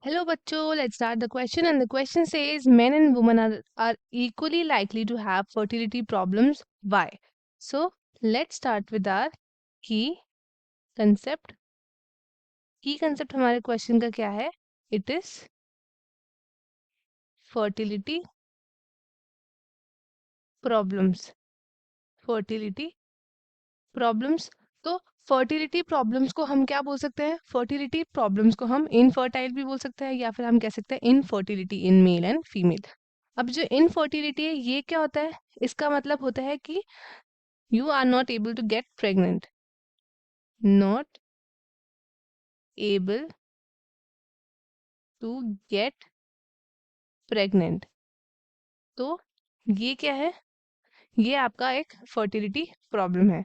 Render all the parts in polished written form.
Hello, bachcho. Let's start the question. And the question says men and women are equally likely to have fertility problems. Why? So, let's start with our key concept. Key concept हमारे question का क्या है? It is fertility problems. Fertility problems. तो fertility problems को हम क्या बोल सकते हैं? फर्टिलिटी प्रॉब्लम्स को हम इनफर्टाइल भी बोल सकते हैं या फिर हम कह सकते हैं infertility in male and female. अब जो इनफर्टिलिटी है ये क्या होता है? इसका मतलब होता है कि you are not able to get pregnant, not able to get pregnant. तो ये क्या है? ये आपका एक फर्टिलिटी प्रॉब्लम है।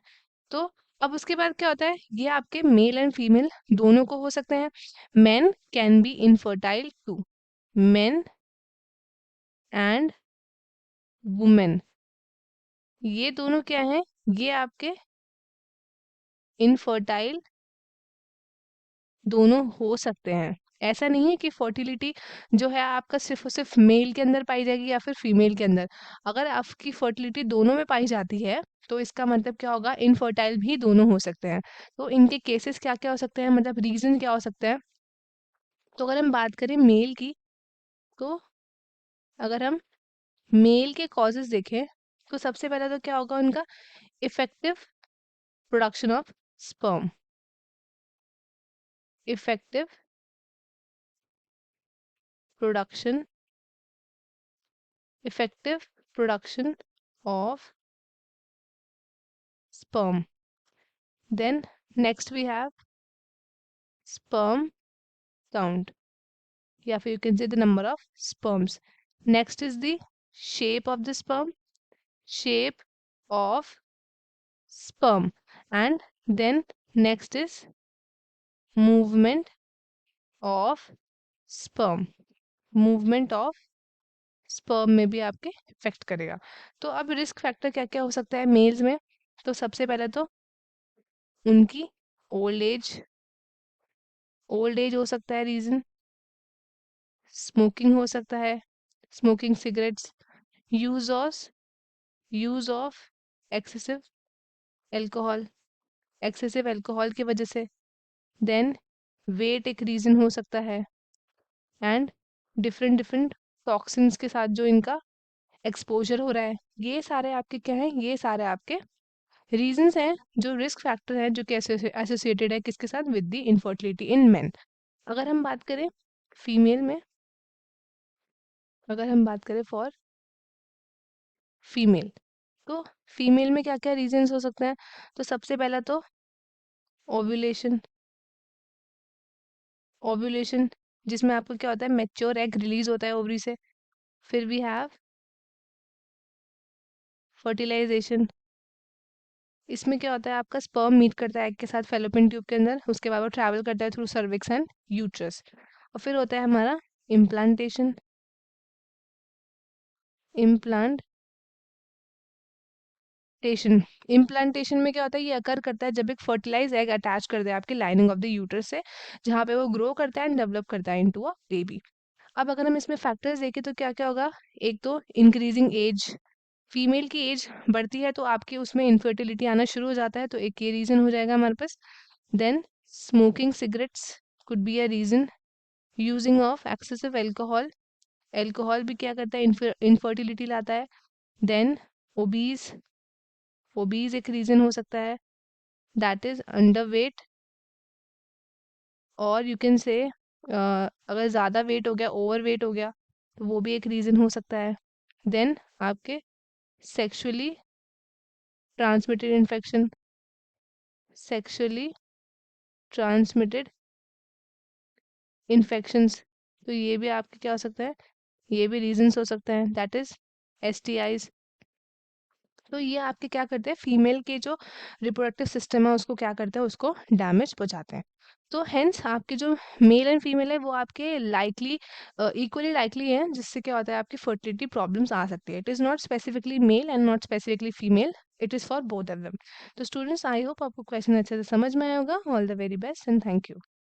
तो अब उसके बाद क्या होता है? ये आपके मेल एंड फीमेल दोनों को हो सकते हैं। Men can be infertile too, men and women, ये दोनों क्या हैं? ये आपके इनफर्टाइल दोनों हो सकते हैं। ऐसा नहीं है कि फर्टिलिटी जो है आपका सिर्फ और सिर्फ मेल के अंदर पाई जाएगी या फिर फीमेल के अंदर। अगर आपकी फर्टिलिटी दोनों में पाई जाती है तो इसका मतलब क्या होगा? इनफर्टाइल भी दोनों हो सकते हैं। तो इनके केसेस क्या क्या हो सकते हैं, मतलब रीजन क्या हो सकते हैं? तो अगर हम बात करें मेल की, तो अगर हम मेल के कॉजेस देखें तो सबसे पहला तो क्या होगा उनका? Effective production of sperm. Effective production, effective production of sperm. Then next we have sperm count. Yeah, you can say the number of sperms. Next is the shape of the sperm. Shape of sperm. And then next is movement of sperm. Movement of sperm में भी आपके effect करेगा। तो अब risk factor क्या क्या हो सकता है मेल्स में? तो सबसे पहले तो उनकी ओल्ड एज, ओल्ड एज हो सकता है रीजन। स्मोकिंग हो सकता है, smoking cigarettes, use of excessive alcohol, excessive alcohol की वजह से। देन वेट एक रीजन हो सकता है, एंड डिफरेंट डिफरेंट टॉक्सिन्स के साथ जो इनका एक्सपोजर हो रहा है। ये सारे आपके क्या हैं? ये सारे आपके रीजंस हैं, जो रिस्क फैक्टर हैं, जो कि एसोसिएटेड है किसके साथ? With the infertility in main. अगर हम बात करें फीमेल में, अगर हम बात करें फॉर फीमेल, तो फीमेल में क्या क्या रीजंस हो सकते हैं? तो सबसे पहला तो ओव्यूलेशन। ओव्यूलेशन जिसमें आपको क्या होता है? मैच्योर एग रिलीज होता है ओवरी से। फिर वी हैव फर्टिलाइजेशन। इसमें क्या होता है? आपका स्पर्म मीट करता है एग के साथ फैलोपियन ट्यूब के अंदर, उसके बाद वो ट्रैवल करता है थ्रू सर्विक्स एंड यूट्रस। और फिर होता है हमारा इम्प्लांटेशन। इम्प्लांटेशन में क्या होता है? ये अकर करता है जब एक फर्टिलाइज एग अटैच कर दे आपके लाइनिंग ऑफ द यूट्रस से, जहाँ पे वो ग्रो करता है एंड डेवलप करता है इनटू अ बेबी। अब अगर हम इसमें फैक्टर्स देखें तो क्या क्या होगा? एक तो इंक्रीजिंग एज, फीमेल की एज बढ़ती है तो आपकी उसमें इनफर्टिलिटी आना शुरू हो जाता है, तो एक ये रीजन हो जाएगा हमारे पास। Then smoking cigarettes could be a reason. Using of excessive alcohol, alcohol भी क्या करता है? इनफर्टिलिटी लाता है। देन ओबीज, ओबीज एक रीजन हो सकता है, दैट इज अंडर वेट, और यू कैन से अगर ज़्यादा वेट हो गया, ओवर वेट हो गया, तो वो भी एक रीज़न हो सकता है। देन आपके sexually transmitted infection, sexually transmitted infections, तो ये भी आपके क्या हो सकता है? ये भी रीजंस हो सकते हैं, दैट इज एसटीआईज। तो ये आपके क्या करते हैं? फीमेल के जो रिप्रोडक्टिव सिस्टम है उसको क्या करते हैं? उसको डैमेज पहुंचाते हैं। तो हेंस आपके जो मेल एंड फीमेल है वो आपके लाइकली इक्वली लाइकली है, जिससे क्या होता है? आपकी फर्टिलिटी प्रॉब्लम्स आ सकती है। It is not specifically male and not specifically female, it is for both of them. तो स्टूडेंट्स, आई होप आपको क्वेश्चन अच्छे से समझ में आया होगा। All the very best and thank you.